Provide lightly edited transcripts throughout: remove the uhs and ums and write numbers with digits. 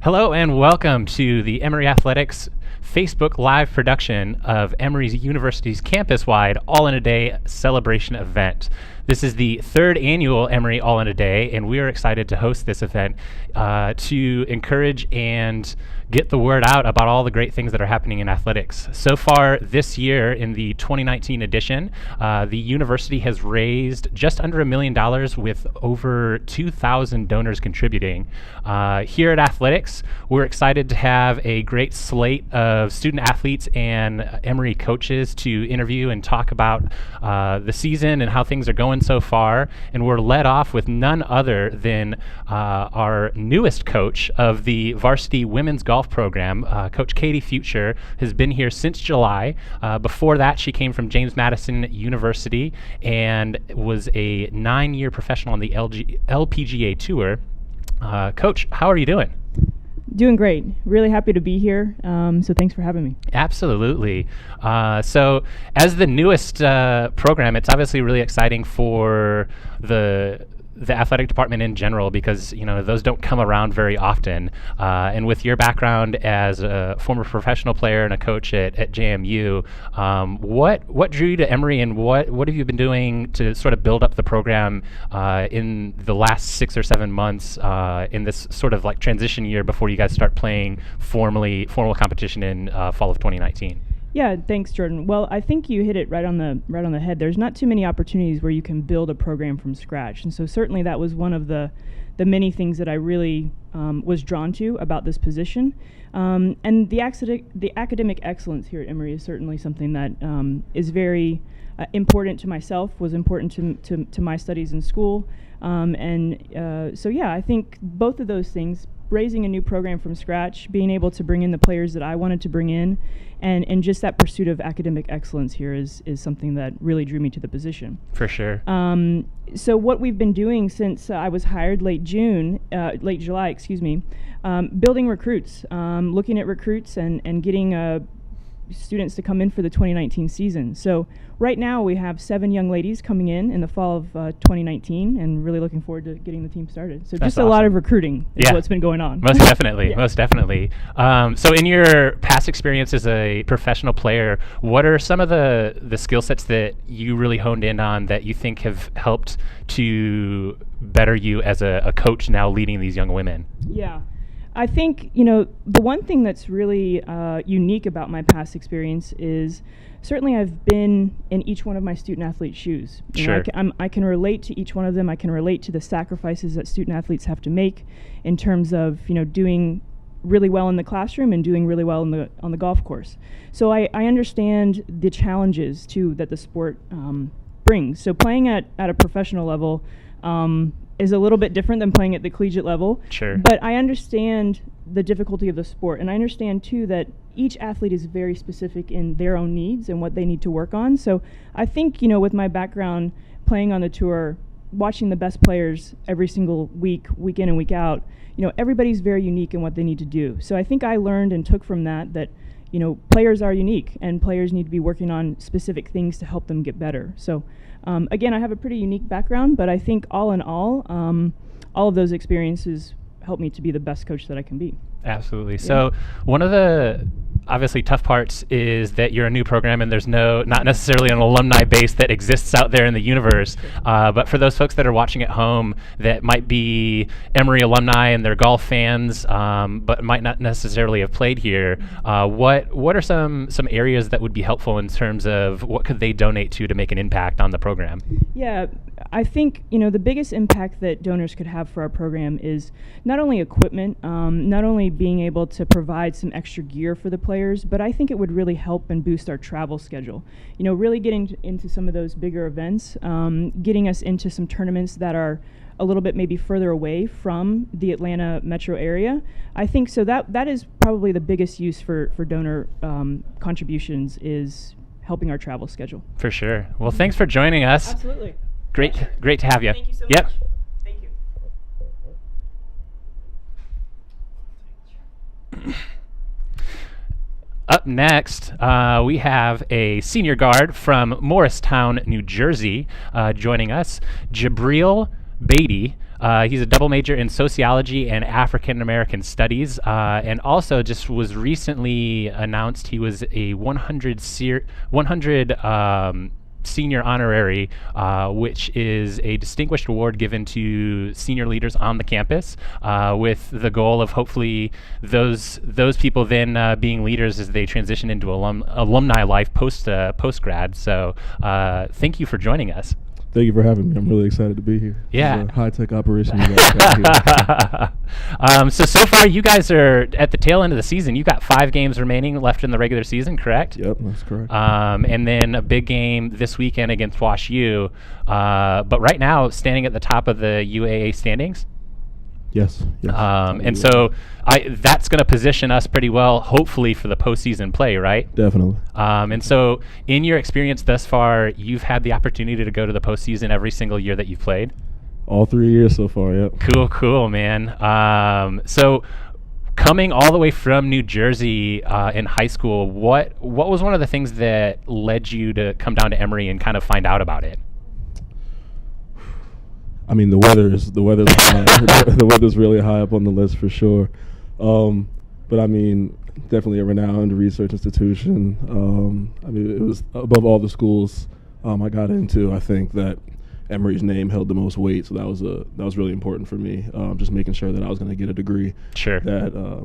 Hello and welcome to the Emory Athletics Facebook Live production of Emory University's campus-wide All-in-a-Day celebration event. This is the third annual Emory All in a Day, and we are excited to host this event to encourage and get the word out about all the great things that are happening in athletics. So far this year, in the 2019 edition, the university has raised just under $1 million with over 2,000 donors contributing. Here at Athletics, we're excited to have a great slate of student athletes and Emory coaches to interview and talk about the season and how things are going so far. And we're led off with none other than our newest coach of the varsity women's golf program. Coach Katie Future has been here since July. Before that, she came from James Madison University and was a 9-year professional on the LPGA Tour. Coach, how are you doing? Doing great. Really happy to be here. So thanks for having me. Absolutely. So as the newest program, it's obviously really exciting for the athletic department in general because, you know, those don't come around very often. And with your background as a former professional player and a coach at JMU, what drew you to Emory, and what have you been doing to sort of build up the program in the last 6 or 7 months in this sort of like transition year before you guys start playing formal competition in fall of 2019? Yeah, thanks, Jordan. Well, I think you hit it right on the head. There's not too many opportunities where you can build a program from scratch, and so certainly that was one of the many things that I really was drawn to about this position. And the academic excellence here at Emory is certainly something that is very important to myself, was important to my studies in school, so yeah, I think both of those things. Raising a new program from scratch, being able to bring in the players that I wanted to bring in, and just that pursuit of academic excellence here is something that really drew me to the position. For sure. So what we've been doing since I was hired late July, building recruits, looking at recruits and getting students to come in for the 2019 season. So right now we have 7 young ladies coming in the fall of 2019, and really looking forward to getting the team started. So That's just awesome. A lot of recruiting is what's been going on. Most definitely, Yeah. most definitely. So in your past experience as a professional player, what are some of the skill sets that you really honed in on that you think have helped to better you as a coach now leading these young women? Yeah. I think, the one thing that's really unique about my past experience is certainly I've been in each one of my student athletes' shoes. Sure. I can relate to each one of them. I can relate to the sacrifices that student athletes have to make in terms of, doing really well in the classroom and doing really well on the golf course. So I understand the challenges, too, that the sport brings. So playing at a professional level is a little bit different than playing at the collegiate level. Sure. But I understand the difficulty of the sport, and I understand too that each athlete is very specific in their own needs and what they need to work on. So I think, with my background playing on the tour, watching the best players every single week in and week out, everybody's very unique in what they need to do. So I think I learned and took from that players are unique and players need to be working on specific things to help them get better. So again, I have a pretty unique background, but I think all in all of those experiences helped me to be the best coach that I can be. Absolutely. Yeah. So one of the obviously tough parts is that you're a new program and there's not necessarily an alumni base that exists out there in the universe. But for those folks that are watching at home that might be Emory alumni and they're golf fans, but might not necessarily have played here, what are some areas that would be helpful in terms of what could they donate to make an impact on the program? Yeah, I think the biggest impact that donors could have for our program is not only equipment, not only being able to provide some extra gear for the players, but I think it would really help and boost our travel schedule. Really getting into some of those bigger events, getting us into some tournaments that are a little bit maybe further away from the Atlanta metro area. I think so that is probably the biggest use for donor contributions is helping our travel schedule. For sure. Well, thanks for joining us. Absolutely. Great to have you. Thank you so Yep. much. Thank you. Up next, we have a senior guard from Morristown, New Jersey, joining us, Jabril Beatty. He's a double major in sociology and African American studies, and also just was recently announced he was a 100 senior honorary, which is a distinguished award given to senior leaders on the campus, with the goal of hopefully those people then being leaders as they transition into alumni life post grad. So thank you for joining us. Thank you for having me. I'm really excited to be here. Yeah. It's a high-tech operation you guys got here. So far you guys are at the tail end of the season. You got 5 games remaining left in the regular season, correct? Yep, that's correct. And then a big game this weekend against Wash U. But right now, standing at the top of the UAA standings. Yes. And so that's going to position us pretty well, hopefully, for the postseason play, right? Definitely. And so in your experience thus far, you've had the opportunity to go to the postseason every single year that you've played? All 3 years so far, yep. Cool, man. So coming all the way from New Jersey in high school, what was one of the things that led you to come down to Emory and kind of find out about it? I mean, the weather's high. The weather's really high up on the list for sure. But I mean, definitely a renowned research institution. I mean, it was above all the schools I got into. I think that Emory's name held the most weight, so that was really important for me. Just making sure that I was going to get a degree that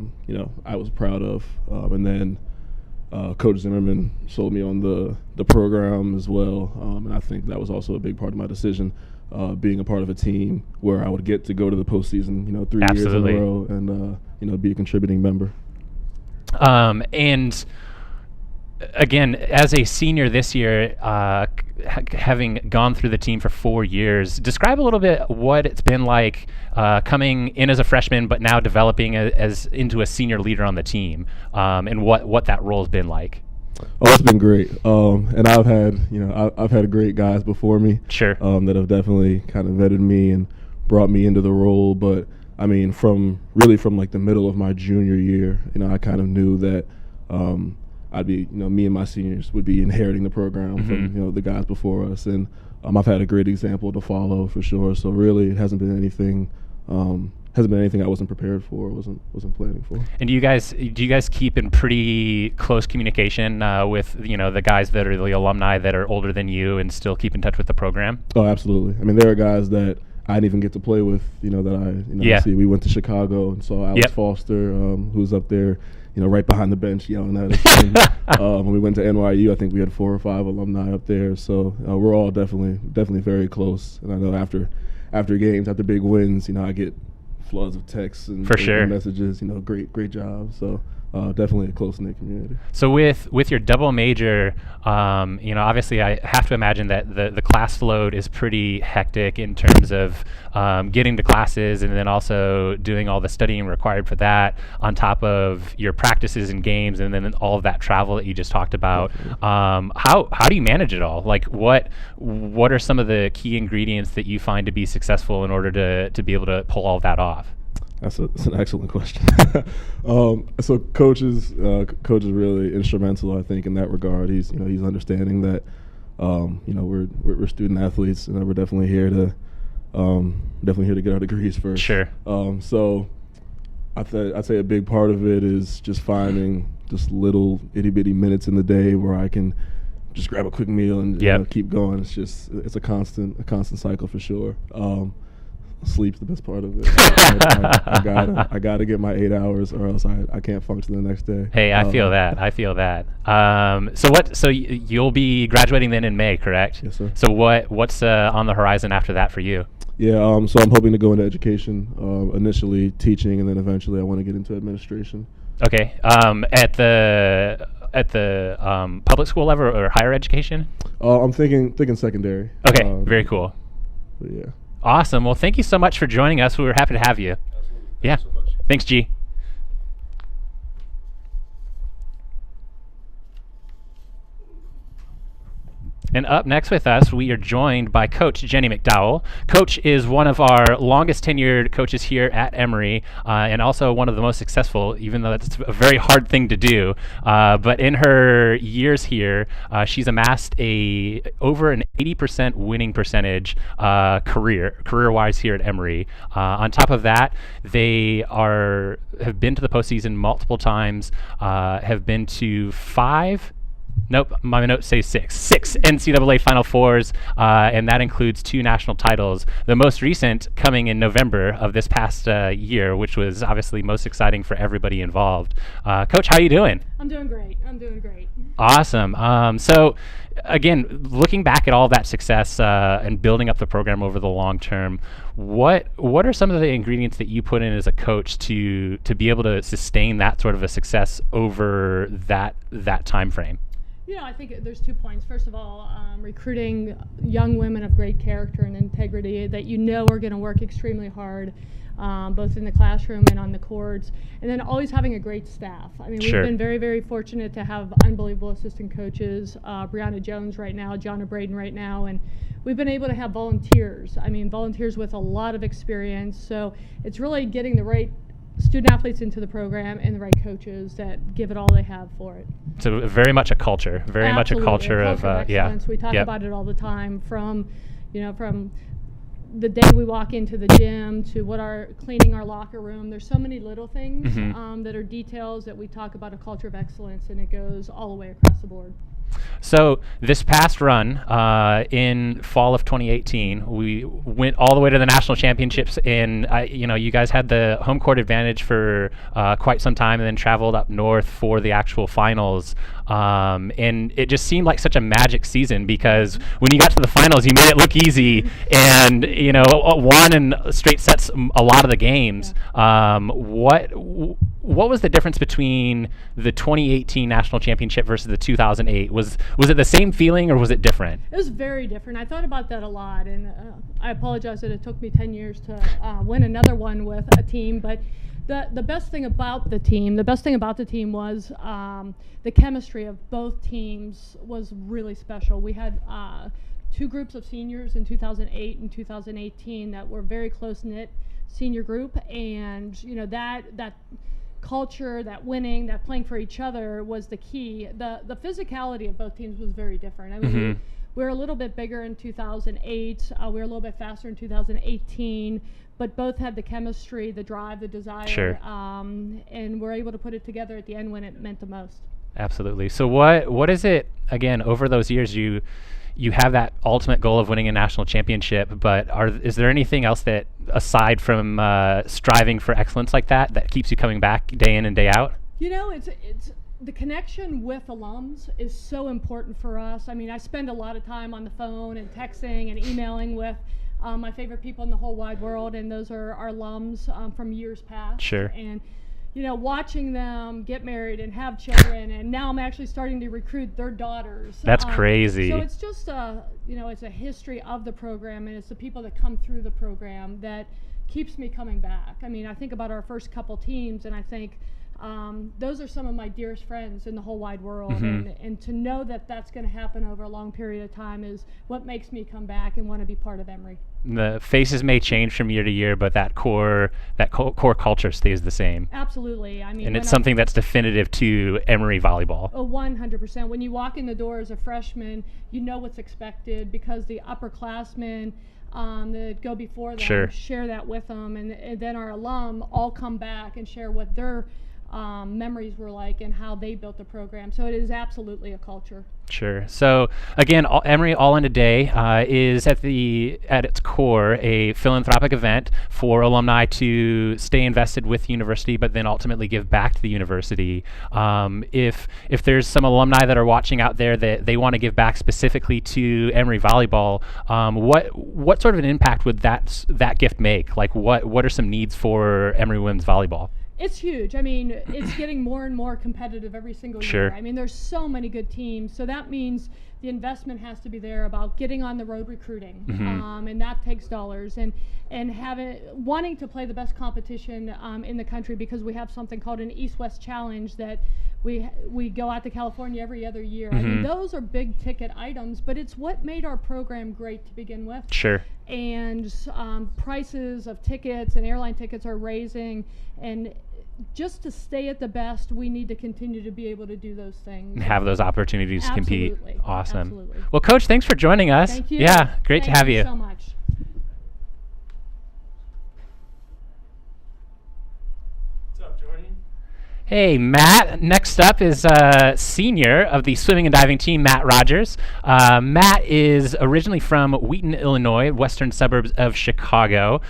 I was proud of, and then Coach Zimmerman sold me on the program as well, and I think that was also a big part of my decision. Being a part of a team where I would get to go to the postseason, 3 years in a row, and be a contributing member. And again, as a senior this year, having gone through the team for 4 years, describe a little bit what it's been like coming in as a freshman, but now developing as into a senior leader on the team, and what that role's been like. Oh, it's been great. And I've had great guys before me. Sure. That have definitely kind of vetted me and brought me into the role. But I mean, from like the middle of my junior year, I kind of knew that I'd be, me and my seniors would be inheriting the program from the guys before us, and I've had a great example to follow for sure. So really, it hasn't been anything. I wasn't prepared for, wasn't planning for. And do you guys keep in pretty close communication with the guys that are the alumni that are older than you, and still keep in touch with the program? Oh, absolutely. I mean, there are guys that I didn't even get to play with, I see. We went to Chicago and saw Alex Foster, who's up there, right behind the bench yelling at us. When we went to NYU, I think we had 4 or 5 alumni up there. So we're all definitely very close. And I know after games, after big wins, I get floods of texts and messages. Great job. So definitely a close-knit community. So with your double major, obviously I have to imagine that the class load is pretty hectic in terms of getting to classes, and then also doing all the studying required for that, on top of your practices and games, and then all of that travel that you just talked about. How do you manage it all? Like what are some of the key ingredients that you find to be successful in order to be able to pull all of that off? That's an excellent question. So coach is really instrumental, I think, in that regard. He's understanding that we're student athletes, and we're definitely here to get our degrees first. Sure. So I'd say a big part of it is just finding just little itty bitty minutes in the day where I can just grab a quick meal and keep going. It's a constant cycle for sure. Sleep's the best part of it. I gotta get my 8 hours, or else I can't function the next day. Hey, I feel that. So you'll be graduating then in May, correct? Yes, sir. So what's on the horizon after that for you? Yeah, so I'm hoping to go into education, initially teaching, and then eventually I want to get into administration. Okay. At the public school level or higher education? I'm thinking secondary. Okay, very cool. But yeah. Awesome. Well, thank you so much for joining us. We were happy to have you. Absolutely. Yeah. Thanks so much. Thanks, G. And up next with us, we are joined by Coach Jenny McDowell. Coach is one of our longest tenured coaches here at Emory, and also one of the most successful, even though that's a very hard thing to do. But in her years here, she's amassed over an 80% winning percentage career-wise here at Emory. On top of that, they have been to the postseason multiple times, have been to my notes say six NCAA Final Fours, and that includes 2 national titles. The most recent coming in November of this past year, which was obviously most exciting for everybody involved. Coach, how are you doing? I'm doing great. Awesome. So, again, looking back at all that success and building up the program over the long term, what are some of the ingredients that you put in as a coach to be able to sustain that sort of a success over that time frame? I think there's 2 points. First of all, recruiting young women of great character and integrity that are going to work extremely hard, both in the classroom and on the courts, and then always having a great staff. I mean, Sure. We've been very, very fortunate to have unbelievable assistant coaches, Brianna Jones right now, Jonna Braden right now, and we've been able to have volunteers. I mean, volunteers with a lot of experience. So it's really getting the right student athletes into the program and the right coaches that give it all they have for it. So very much a culture, much a culture of excellence. We talk Yep. about it all the time, from the day we walk into the gym to cleaning our locker room. There's so many little things that are details that we talk about a culture of excellence, and it goes all the way across the board. So this past run in fall of 2018, we went all the way to the national championships, and you guys had the home court advantage for quite some time, and then traveled up north for the actual finals. And it just seemed like such a magic season, because when you got to the finals, you made it look easy, and won in straight sets a lot of the games. Yeah. What was the difference between the 2018 national championship versus the 2008? Was it the same feeling, or was it different? It was very different. I thought about that a lot, and I apologize that it took me 10 years to win another one with a team. But the best thing about the team was the chemistry of both teams was really special. We had 2 groups of seniors in 2008 and 2018 that were very close-knit senior group, and that culture, that winning, that playing for each other was the key. The physicality of both teams was very different. I mean, we were a little bit bigger in 2008. We were a little bit faster in 2018, but both had the chemistry, the drive, the desire, Sure. And we're able to put it together at the end when it meant the most. Absolutely. So what is it, again, over those years you have that ultimate goal of winning a national championship, but is there anything else that, aside from striving for excellence like that keeps you coming back day in and day out? It's the connection with alums is so important for us. I mean, I spend a lot of time on the phone and texting and emailing with my favorite people in the whole wide world, and those are our alums from years past. Sure. And watching them get married and have children, and now I'm actually starting to recruit their daughters. That's crazy. So it's just it's a history of the program, and it's the people that come through the program that keeps me coming back. I mean, I think about our first couple teams, and I think those are some of my dearest friends in the whole wide world, and to know that that's going to happen over a long period of time is what makes me come back and want to be part of Emory. The faces may change from year to year, but that core culture stays the same. Absolutely. I mean, and it's something that's definitive to Emory volleyball. Oh, 100%. When you walk in the door as a freshman, you know what's expected, because the upperclassmen that go before them share that with them, and then our alum all come back and share what their memories were like and how they built the program. So it is absolutely a culture. Sure. So again, Emory All in a Day is at its core a philanthropic event for alumni to stay invested with the university, but then ultimately give back to the university. If there's some alumni that are watching out there that they want to give back specifically to Emory volleyball, what sort of an impact would that gift make? Like what are some needs for Emory women's volleyball? It's huge. I mean, it's getting more and more competitive every single year. I mean, there's so many good teams. So that means the investment has to be there about getting on the road recruiting, and that takes dollars. And wanting to play the best competition in the country, because we have something called an East-West Challenge that we go out to California every other year. I mean, those are big ticket items, but it's what made our program great to begin with. Sure. And prices of tickets and airline tickets are raising, and just to stay at the best, we need to continue to be able to do those things. And have those opportunities to compete. Absolutely. Awesome. Absolutely. Well, Coach, thanks for joining us. Thank you. Yeah, great to have you. Thank you so much. Hey, Matt. Next up is senior of the swimming and diving team, Matt Rogers. Matt is originally from Wheaton, Illinois, western suburbs of Chicago.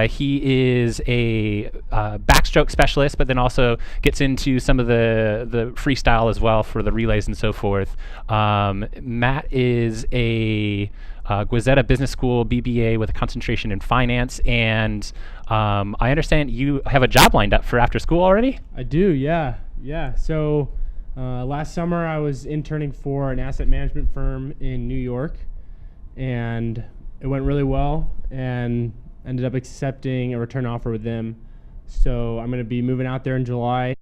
He is a backstroke specialist, but then also gets into some of the freestyle as well for the relays and so forth. Matt is a Guazetta Business School BBA with a concentration in finance, and I understand you have a job lined up for after school already? I do, yeah. So last summer I was interning for an asset management firm in New York, and it went really well, and ended up accepting a return offer with them. So I'm going to be moving out there in July.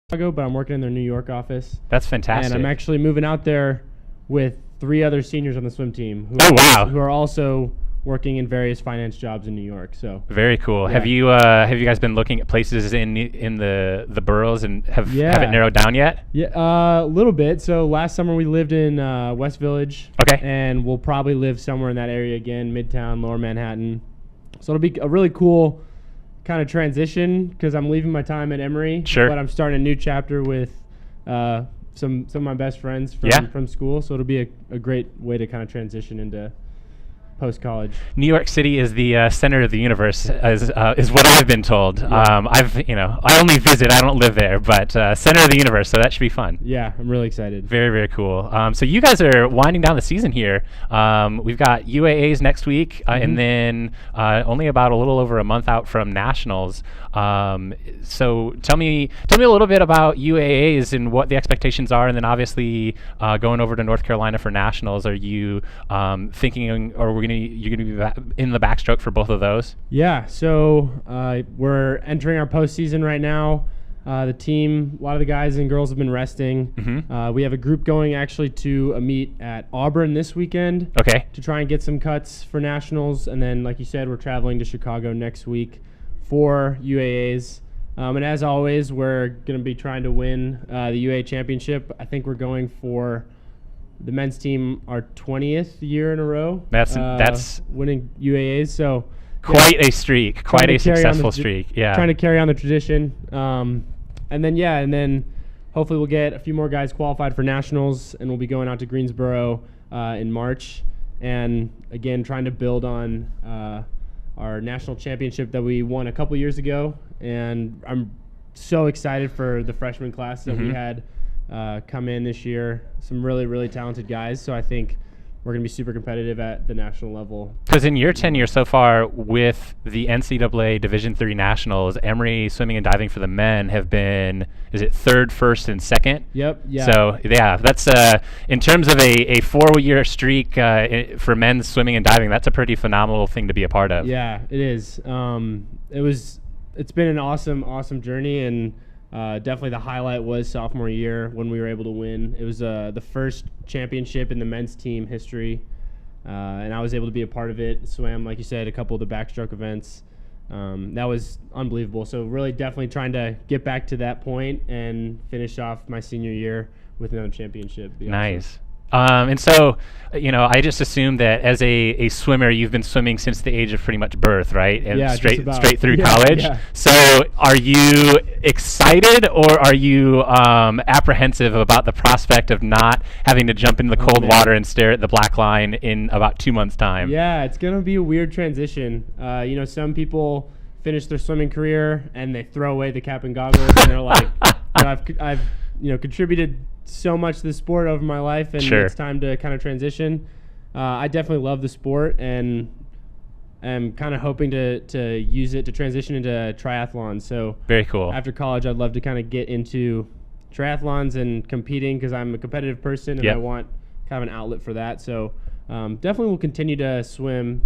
But I'm working in their New York office. That's fantastic. And I'm actually moving out there with 3 other seniors on the swim team who are also working in various finance jobs in New York. So very cool. Yeah. Have you guys been looking at places in the boroughs and have it narrowed down yet? Yeah, a little bit. So last summer we lived in West Village. Okay. And we'll probably live somewhere in that area again, Midtown, Lower Manhattan. So it'll be a really cool kind of transition because I'm leaving my time at Emory. Sure. But I'm starting a new chapter with some of my best friends from school. So it'll be a great way to kind of transition into post-college. New York City is the center of the universe, is what I've been told. Yeah. I only visit, I don't live there, but center of the universe, so that should be fun. Yeah, I'm really excited. Very, very cool. So you guys are winding down the season here. We've got UAAs next week, and then only about a little over a month out from nationals. So tell me a little bit about UAAs and what the expectations are, and then obviously going over to North Carolina for nationals. Are you thinking, or you're gonna be in the backstroke for both of those? Yeah. So we're entering our postseason right now. The team, a lot of the guys and girls have been resting. We have a group going actually to a meet at Auburn this weekend. Okay. To try and get some cuts for nationals, and then, like you said, we're traveling to Chicago next week for UAAs. And as always, we're going to be trying to win the UAA championship. I think we're going for the men's team our 20th year in a row. That's winning UAAs. So quite a streak, quite a successful streak. Yeah. Trying to carry on the tradition. And then hopefully we'll get a few more guys qualified for nationals, and we'll be going out to Greensboro in March. And again, trying to build on our national championship that we won a couple years ago. And I'm so excited for the freshman class that we had come in this year. Some really, really talented guys. So I think we're going to be super competitive at the national level. Because in your tenure so far with the NCAA Division III Nationals, Emory swimming and diving for the men have been, is it third, first, and second? Yep. Yeah. So yeah, that's in terms of a 4-year streak for men's swimming and diving, that's a pretty phenomenal thing to be a part of. Yeah, it is. It's been an awesome journey, and definitely the highlight was sophomore year when we were able to win. It was the first championship in the men's team history, and I was able to be a part of it. Swam, like you said, a couple of the backstroke events. That was unbelievable. So really definitely trying to get back to that point and finish off my senior year with another championship. Nice. And so, I just assumed that as a swimmer, you've been swimming since the age of pretty much birth, right? And yeah, straight through college. Yeah. So are you excited, or are you apprehensive about the prospect of not having to jump into the cold water and stare at the black line in about 2 months' time? Yeah, it's going to be a weird transition. Some people finish their swimming career and they throw away the cap and goggles and they're like, I've contributed so much to the sport over my life, and Sure. It's time to kind of transition. I definitely love the sport, and am kind of hoping to use it to transition into triathlon. So Very cool. after college, I'd love to kind of get into triathlons and competing, because I'm a competitive person and Yep. I want kind of an outlet for that. So definitely will continue to swim,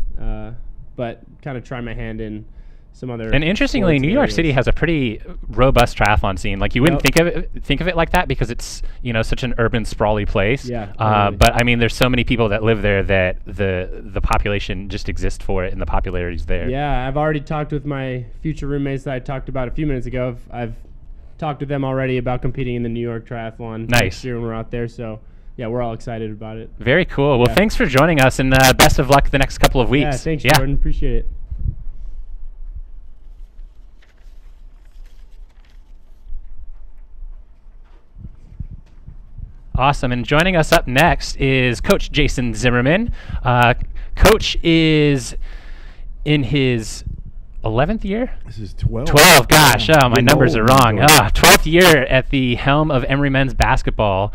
but kind of try my hand in some other. And interestingly, sports New York areas. City has a pretty robust triathlon scene. Like you wouldn't Yep. think of it like that because it's such an urban sprawly place. Yeah, totally. But I mean, there's so many people that live there that the population just exists for it, and the popularity's there. Yeah, I've already talked with my future roommates that I talked about a few minutes ago. I've talked with them already about competing in the New York Triathlon Nice. next year when we're out there. So yeah, we're all excited about it. Very cool. Well, Yeah. thanks for joining us, and best of luck the next couple of weeks. Yeah, thanks, Jordan. Appreciate it. Awesome. And joining us up next is Coach Jason Zimmerman. Coach is in his 11th year? This is 12. 12, gosh, Yeah. my Getting numbers are old, wrong. Jordan. 12th year at the helm of Emory men's basketball.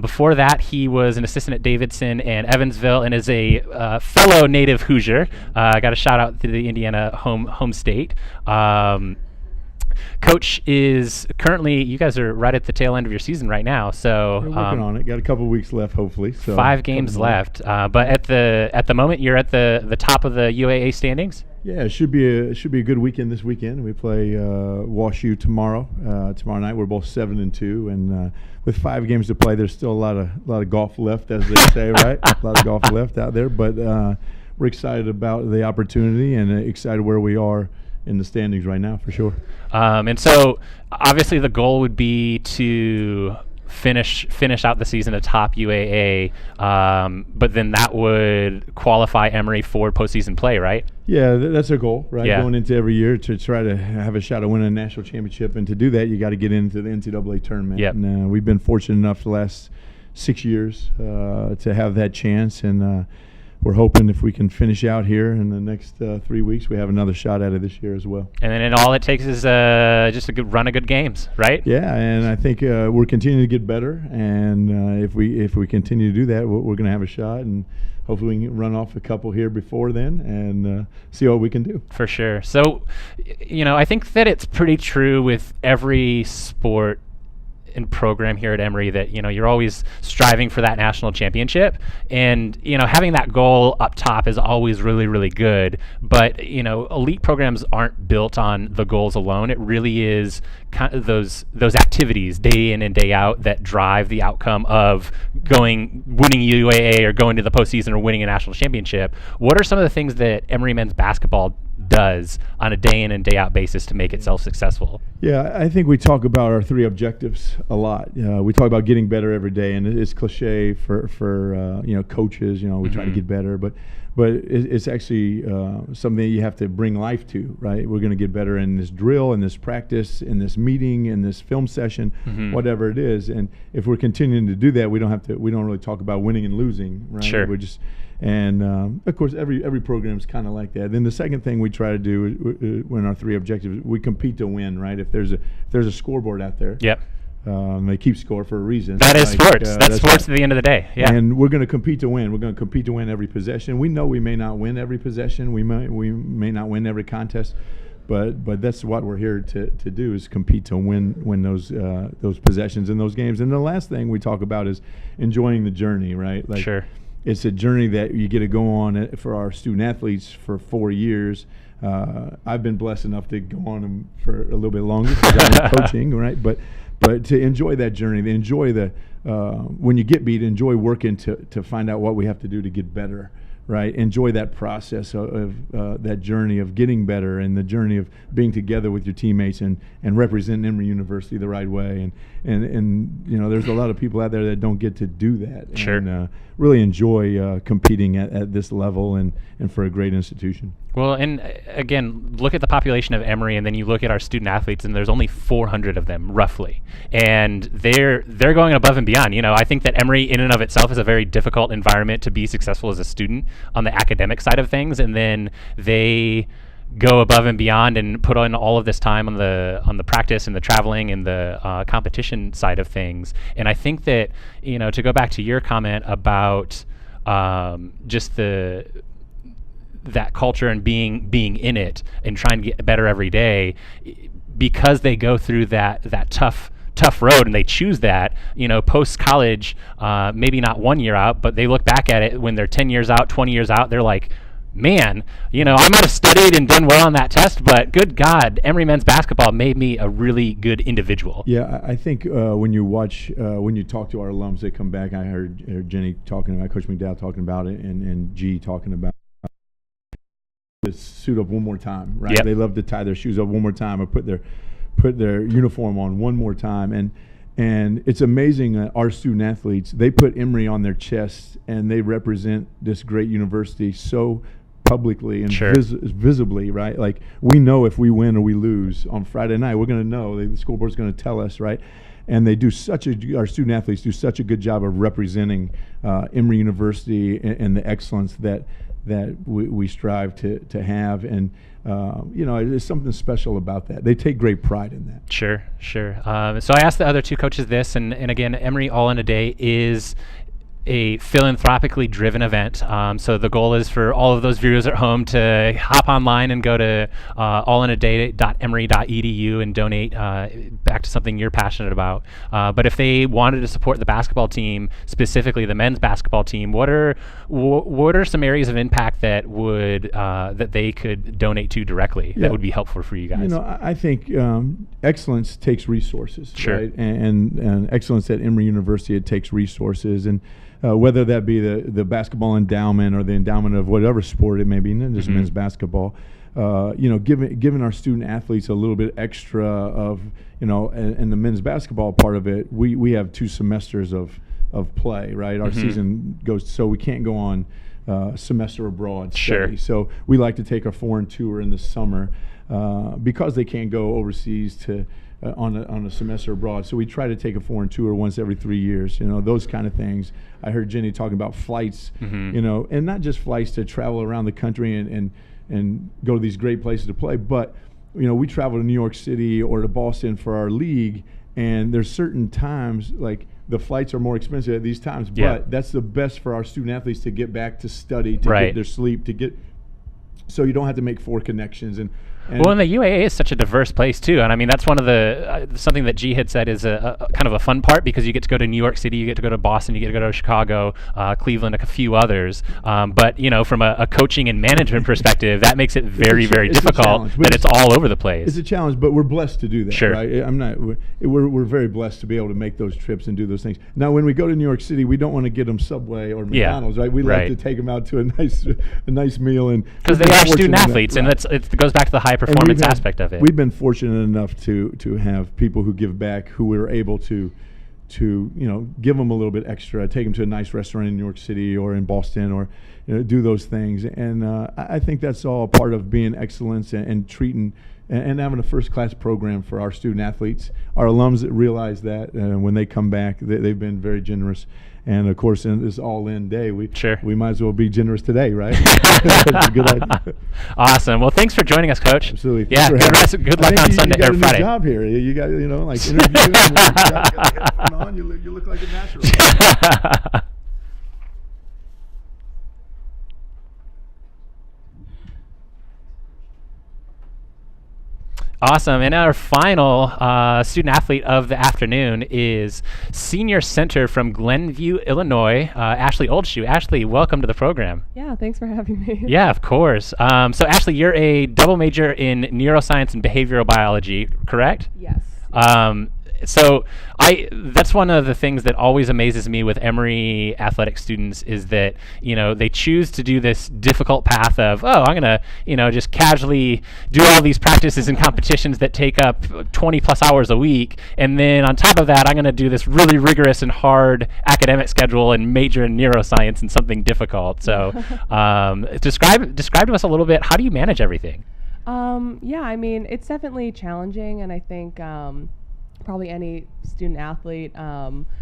Before that, he was an assistant at Davidson and Evansville and is a fellow native Hoosier. I got a shout out to the Indiana home state. Coach is currently, you guys are right at the tail end of your season right now, so We're working on it. Got a couple weeks left, hopefully. So 5 games left. But at the moment, you're at the top of the UAA standings. Yeah, it should be a good weekend this weekend. We play Wash U tomorrow. Tomorrow night we're both 7-2, and with 5 games to play, there's still a lot of golf left, as they say, right? A lot of golf left out there, but we're excited about the opportunity and excited where we are in the standings right now, for sure. And so, obviously, the goal would be to finish out the season atop UAA, but then that would qualify Emory for postseason play, right? Yeah, that's our goal, right? Yeah. Going into every year to try to have a shot at winning a national championship, and to do that, you got to get into the NCAA tournament. Yep. And we've been fortunate enough the last 6 years to have that chance, and we're hoping if we can finish out here in the next 3 weeks, we have another shot at it this year as well. And then all it takes is just a good run of good games, right? Yeah, and I think we're continuing to get better, and if we continue to do that, we're going to have a shot, and hopefully we can run off a couple here before then and see what we can do. For sure. So, I think that it's pretty true with every sport and program here at Emory that you're always striving for that national championship, and having that goal up top is always really, really good. But elite programs aren't built on the goals alone. It really is kind of those activities day in and day out that drive the outcome of winning UAA or going to the postseason or winning a national championship. What are some of the things that Emory men's basketball does on a day in and day out basis to make itself successful? Yeah, I think we talk about our 3 objectives a lot. We talk about getting better every day, and it's cliche for coaches. We try to get better, but it's actually something you have to bring life to, right? We're going to get better in this drill, in this practice, in this meeting, in this film session, whatever it is. And if we're continuing to do that, we don't really talk about winning and losing, right? Sure. We're just And of course, every program is kind of like that. Then the second thing we try to do when our 3 objectives, we compete to win, right? If there's a scoreboard out there, Yep. They keep score for a reason. That is sports. That's sports right. at the end of the day. Yeah. And we're going to compete to win. We're going to compete to win every possession. We know we may not win every possession. We may not win every contest. But that's what we're here to do, is compete to win those possessions in those games. And the last thing we talk about is enjoying the journey, right? Like, sure. It's a journey that you get to go on for our student athletes for 4 years. I've been blessed enough to go on them for a little bit longer because I've been coaching, right? But to enjoy that journey, to enjoy when you get beat, enjoy working to find out what we have to do to get better. Right, enjoy that process of that journey of getting better, and the journey of being together with your teammates and representing Emory University the right way. And there's a lot of people out there that don't get to do that. Sure. And really enjoy competing at this level and for a great institution. Well, and again, look at the population of Emory, and then you look at our student athletes, and there's only 400 of them, roughly. And they're going above and beyond. I think that Emory, in and of itself, is a very difficult environment to be successful as a student on the academic side of things, and then they go above and beyond and put on all of this time on the practice and the traveling and the competition side of things. And I think that, to go back to your comment about just that culture and being in it and trying to get better every day, because they go through that tough road, and they choose that, post college, maybe not 1 year out, but they look back at it when they're 10 years out, 20 years out, they're like, man, I might have studied and done well on that test, but good God, Emory men's basketball made me a really good individual. Yeah, I think when you talk to our alums, they come back. I heard Jenny talking about, Coach McDowell talking about it, and G talking about to suit up one more time, right? Yep. They love to tie their shoes up one more time or put their uniform on one more time, and it's amazing that our student athletes, they put Emory on their chests and they represent this great university so publicly and Sure. visibly, right? Like, we know if we win or we lose on Friday night, we're going to know. The school board's going to tell us, right? And they do our student athletes do such a good job of representing Emory University and the excellence that we strive to have. And there's something special about that. They take great pride in that. Sure. So I asked the other two coaches this, and again, Emory All in a Day is a philanthropically driven event. So the goal is for all of those viewers at home to hop online and go to allinaday.emory.edu and donate back to something you're passionate about. But if they wanted to support the basketball team, specifically the men's basketball team, what are some areas of impact that would that they could donate to directly that would be helpful for you guys? I think excellence takes resources, Sure. right? And excellence at Emory University, it takes resources, and whether that be the basketball endowment or the endowment of whatever sport it may be, not just men's basketball, giving our student athletes a little bit extra of, and the men's basketball part of it, we have 2 semesters of play, right? Our season goes, so we can't go on semester abroad study. Sure. So we like to take a foreign tour in the summer because they can't go overseas to on a semester abroad. So we try to take a foreign tour once every 3 years, those kind of things. I heard Jenny talking about flights, and not just flights to travel around the country and go to these great places to play, but we travel to New York City or to Boston for our league, and there's certain times, like, the flights are more expensive at these times, but that's the best for our student athletes to get back to study, to get their sleep, so you don't have to make 4 connections. And the UAA is such a diverse place too, and I mean that's one of the something that G had said is a kind of a fun part, because you get to go to New York City, you get to go to Boston, you get to go to Chicago, Cleveland, a few others. But from a coaching and management perspective, that makes it very difficult that it's all over the place. It's a challenge, but we're blessed to do that. Sure. Right? We're very blessed to be able to make those trips and do those things. Now, when we go to New York City, we don't want to get them Subway or McDonald's, right? We like to take them out to a nice meal, and because they are student athletes, and it goes back to the high performance aspect of it. We've been fortunate enough to have people who give back, who we're able to give them a little bit extra, take them to a nice restaurant in New York City or in Boston, or do those things. And I think that's all part of being excellence and treating and having a first-class program for our student athletes. Our alums that realize that when they come back, they've been very generous. And of course, in this all-in day, we might as well be generous today, right? That's a good idea. Awesome. Well, thanks for joining us, Coach. Absolutely. Yeah. Good luck on Sunday or Friday. You got a new job here. You got like interviewing. You got the headphone on. You look like a natural. Awesome. And our final student athlete of the afternoon is senior center from Glenview, Illinois, Ashley Oldshoe. Ashley, welcome to the program. Yeah, thanks for having me. Yeah, of course. So Ashley, you're a double major in neuroscience and behavioral biology, correct? Yes. So that's one of the things that always amazes me with Emory athletic students is that, they choose to do this difficult path of, I'm going to, just casually do all these practices and competitions that take up 20 plus hours a week. And then on top of that, I'm going to do this really rigorous and hard academic schedule and major in neuroscience and something difficult. So describe to us a little bit, how do you manage everything? Yeah, I mean, it's definitely challenging, and I think probably any student athlete,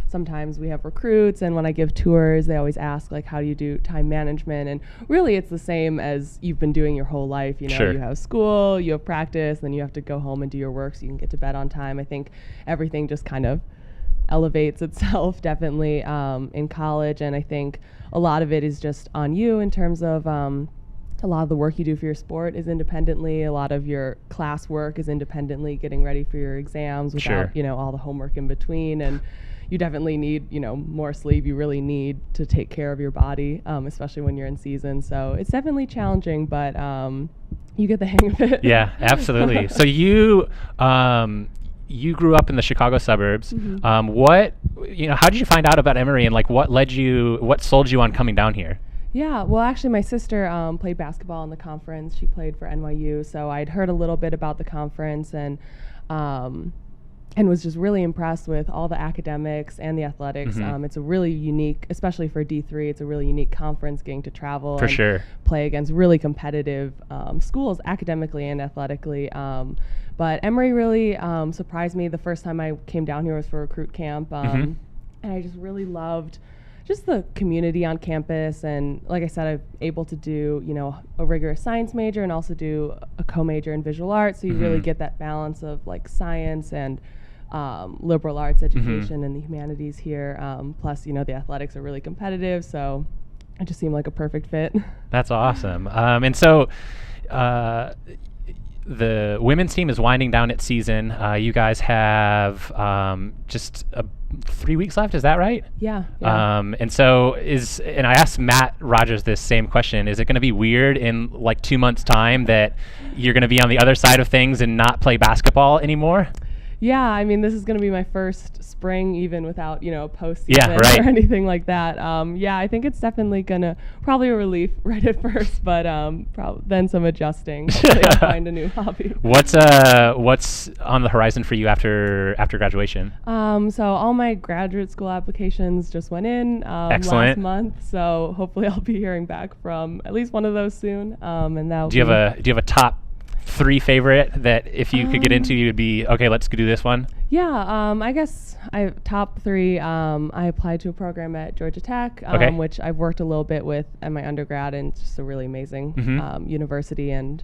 sometimes we have recruits, and when I give tours, they always ask, like, how do you do time management? And really it's the same as you've been doing your whole life. You have school, you have practice, then you have to go home and do your work so you can get to bed on time. I think everything just kind of elevates itself definitely in college, and I think a lot of it is just on you in terms of a lot of the work you do for your sport is independently. A lot of your class work is independently, getting ready for your exams without, all the homework in between. And, you definitely need, more sleep. You really need to take care of your body, especially when you're in season. So it's definitely challenging, but you get the hang of it. Yeah, absolutely. So you grew up in the Chicago suburbs. How did you find out about Emory, and like what sold you on coming down here? Yeah, well, actually, my sister played basketball in the conference. She played for NYU, so I'd heard a little bit about the conference and was just really impressed with all the academics and the athletics. It's a really unique, especially for D3, it's a really unique conference, getting to travel For and sure. play against really competitive schools academically and athletically. But Emory really surprised me. The first time I came down here was for recruit camp, and I just really loved just the community on campus. And like I said, I'm able to do, a rigorous science major and also do a co-major in visual arts. So you really get that balance of like science and liberal arts education and the humanities here. Plus, the athletics are really competitive. So it just seemed like a perfect fit. That's awesome. And so the women's team is winding down its season. You guys have just 3 weeks left. Is that right? Yeah. And I asked Matt Rogers this same question. Is it going to be weird in like 2 months' time that you're going to be on the other side of things and not play basketball anymore? Yeah, I mean, this is going to be my first spring, even without, postseason or anything like that. I think it's definitely going to probably a relief right at first, but then some adjusting. Hopefully I'll find a new hobby. What's on the horizon for you after graduation? So all my graduate school applications just went in last month. So hopefully I'll be hearing back from at least one of those soon. And that. Do you have a top 3 favorite that if you could get into, you would be okay? Let's do this one. Yeah, I guess top 3. I applied to a program at Georgia Tech, which I've worked a little bit with at my undergrad, and it's just a really amazing university, and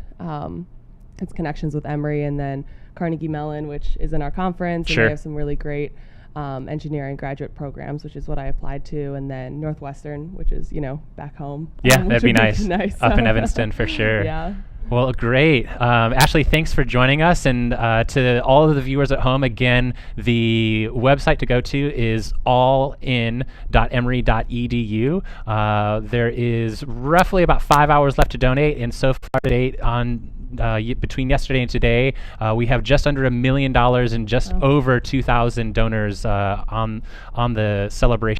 its connections with Emory, and then Carnegie Mellon, which is in our conference, and they have some really great engineering graduate programs, which is what I applied to, and then Northwestern, which is back home. Yeah, that'd be nice. Up in Evanston for sure. Yeah. Well, great. Ashley, thanks for joining us. And to all of the viewers at home, again, the website to go to is allin.emory.edu. There is roughly about 5 hours left to donate. And so far to date, between yesterday and today, we have just under $1 million and just over 2,000 donors on the celebration